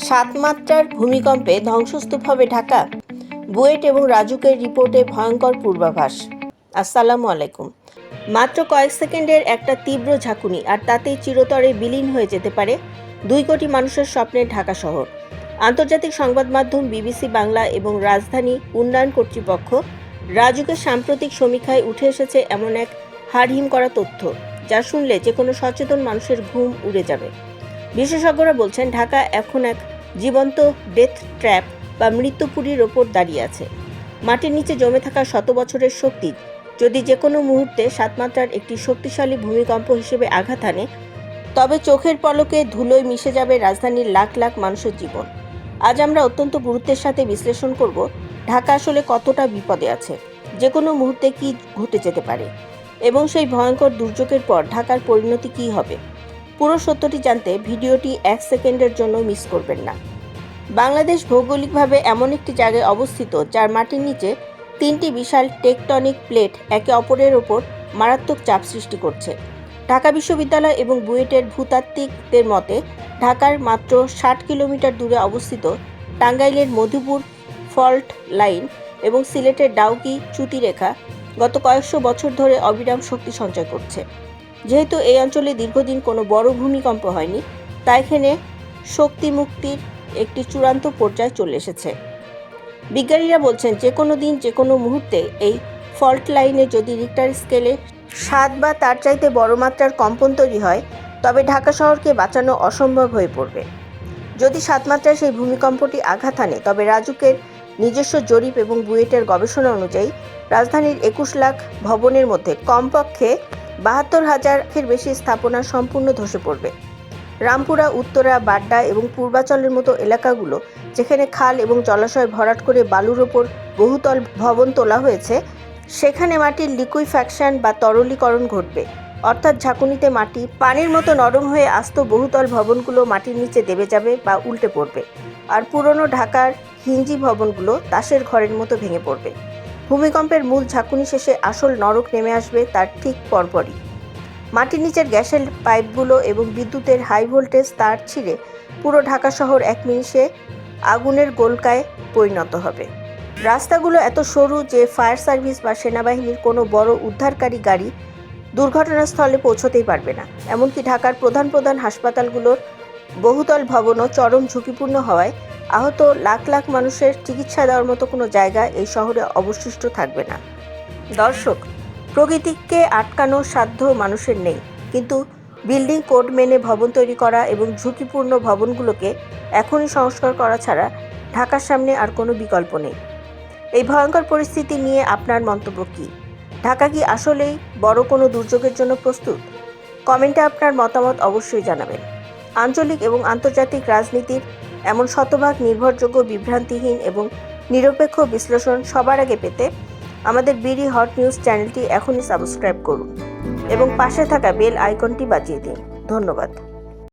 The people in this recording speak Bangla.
সাত মাত্রার ভূমিকম্পে ধ্বংসস্তূপ হবে ঢাকা। বুয়েট এবং রাজুকের রিপোর্টে ভয়ঙ্কর পূর্বাভাস। আসসালামু আলাইকুম। মাত্র কয়েক সেকেন্ডের একটা তীব্র ঝাঁকুনি আর তাতেই চিরতরে বিলীন হয়ে যেতে পারে 2 কোটি মানুষের স্বপ্নের ঢাকা শহর। আন্তর্জাতিক সংবাদ মাধ্যম বিবিসি বাংলা এবং রাজধানী উন্নয়ন কর্তৃপক্ষ রাজুকের সাম্প্রতিক সমীক্ষায় উঠে এসেছে এমন এক হাড়হিম করা তথ্য, যা শুনলে যে কোনো সচেতন মানুষের ঘুম উড়ে যাবে। বিশেষজ্ঞরা বলছেন, ঢাকা এখন এক জীবন্ত ডেথ ট্র্যাপ বা মৃত্যুপুরীর ওপর দাঁড়িয়ে আছে। মাটির নিচে জমে থাকা শত বছরের শক্তি যদি যে কোনো মুহূর্তে 7 মাত্রার একটি শক্তিশালী ভূমিকম্প হিসেবে আঘাত হানে, তবে চোখের পলকে ধুলোয় মিশে যাবে রাজধানীর লাখ লাখ মানুষের জীবন। আজ আমরা অত্যন্ত গুরুত্বের সাথে বিশ্লেষণ করব ঢাকা আসলে কতটা বিপদে আছে, যে কোনো মুহূর্তে কি ঘটে যেতে পারে এবং সেই ভয়ঙ্কর দুর্যোগের পর ঢাকার পরিণতি কী হবে। পুরো সত্যটি জানতে ভিডিওটি 1 সেকেন্ডের জন্য মিস করবেন না। বাংলাদেশ ভৌগোলিকভাবে এমন একটি জায়গায় অবস্থিত যার মাটির নিচে 3টি বিশাল টেকটনিক প্লেট একে অপরের ওপর মারাত্মক চাপ সৃষ্টি করছে। ঢাকা বিশ্ববিদ্যালয় এবং বুয়েটের ভূতাত্ত্বিকদের মতে, ঢাকার মাত্র 60 কিলোমিটার দূরে অবস্থিত টাঙ্গাইলের মধুপুর ফল্ট লাইন এবং সিলেটের ডাউকি চ্যুতিরেখা গত কয়েকশো বছর ধরে অবিরাম শক্তি সঞ্চয় করছে। যেহেতু এই অঞ্চলে দীর্ঘদিন কোনো বড় ভূমিকম্প হয়নি, তাই এখানে শক্তি মুক্তির একটি চূড়ান্ত পর্যায়ে চলে এসেছে। বিজ্ঞানীরা বলছেন, যে কোনো দিন যে কোনো মুহূর্তে এই ফল্ট লাইনে যদি রিক্টার স্কেলে 7 বা তার চাইতে বড় মাত্রার কম্পন তৈরি হয়, তবে ঢাকা শহরকে বাঁচানো অসম্ভব হয়ে পড়বে। যদি 7 মাত্রায় সেই ভূমিকম্পটি আঘাত হানে, তবে রাজুকের নিজস্ব জরিপ এবং বুয়েটের গবেষণা অনুযায়ী রাজধানীর 21 লাখ ভবনের মধ্যে কমপক্ষে 72,000-এর বেশি স্থাপনা সম্পূর্ণ ধসে পড়বে। রামপুরা, উত্তরা, বাড্ডা এবং পূর্বাচলের মতো এলাকাগুলো, যেখানে খাল এবং জলাশয় ভরাট করে বালুর ওপর বহুতল ভবন তোলা হয়েছে, সেখানে মাটির লিকুইফ্যাকশন বা তরলীকরণ ঘটবে। অর্থাৎ ঝাঁকুনিতে মাটি পানির মতো নরম হয়ে আস্ত বহুতল ভবনগুলো মাটির নিচে দেবে যাবে বা উল্টে পড়বে, আর পুরনো ঢাকার হিঞ্জি ভবনগুলো তাসের ঘরের মতো ভেঙে পড়বে। ভূমিকম্পের মূল ঝাঁকুনি শেষে আসল নরক নেমে আসবে তার ঠিক পরপরই। মাটির নিচের গ্যাসের পাইপগুলো এবং বিদ্যুতের হাই ভোল্টেজ তার ছিঁড়ে পুরো ঢাকা শহর 1 নিমিষে আগুনের গোলকায় পরিণত হবে। রাস্তাগুলো এত সরু যে ফায়ার সার্ভিস বা সেনাবাহিনীর কোনো বড় উদ্ধারকারী গাড়ি দুর্ঘটনাস্থলে পৌঁছতেই পারবে না। এমনকি ঢাকার প্রধান প্রধান হাসপাতালগুলোর বহুতল ভবনও চরম ঝুঁকিপূর্ণ হওয়ায় আহত লাখ লাখ মানুষের চিকিৎসা দেওয়ার মতো কোনো জায়গা এই শহরে অবশিষ্ট থাকবে না। দর্শক, প্রকৃতিকে আটকানোর সাধ্য মানুষের নেই, কিন্তু বিল্ডিং কোড মেনে ভবন তৈরি করা এবং ঝুঁকিপূর্ণ ভবনগুলোকে এখনই সংস্কার করা ছাড়া ঢাকার সামনে আর কোনো বিকল্প নেই। এই ভয়ঙ্কর পরিস্থিতি নিয়ে আপনার মন্তব্য কী? ঢাকা কি আসলেই বড় কোনো দুর্যোগের জন্য প্রস্তুত? কমেন্টে আপনার মতামত অবশ্যই জানাবেন। আঞ্চলিক এবং আন্তর্জাতিক রাজনীতির এমন শতভাগ নির্ভরযোগ্য, বিভ্রান্তিহীন এবং নিরপেক্ষ বিশ্লেষণ সবার আগে পেতে আমাদের বিডি হট নিউজ চ্যানেলটি এখনই সাবস্ক্রাইব করুন এবং পাশে থাকা বেল আইকনটি বাজিয়ে দিন। ধন্যবাদ।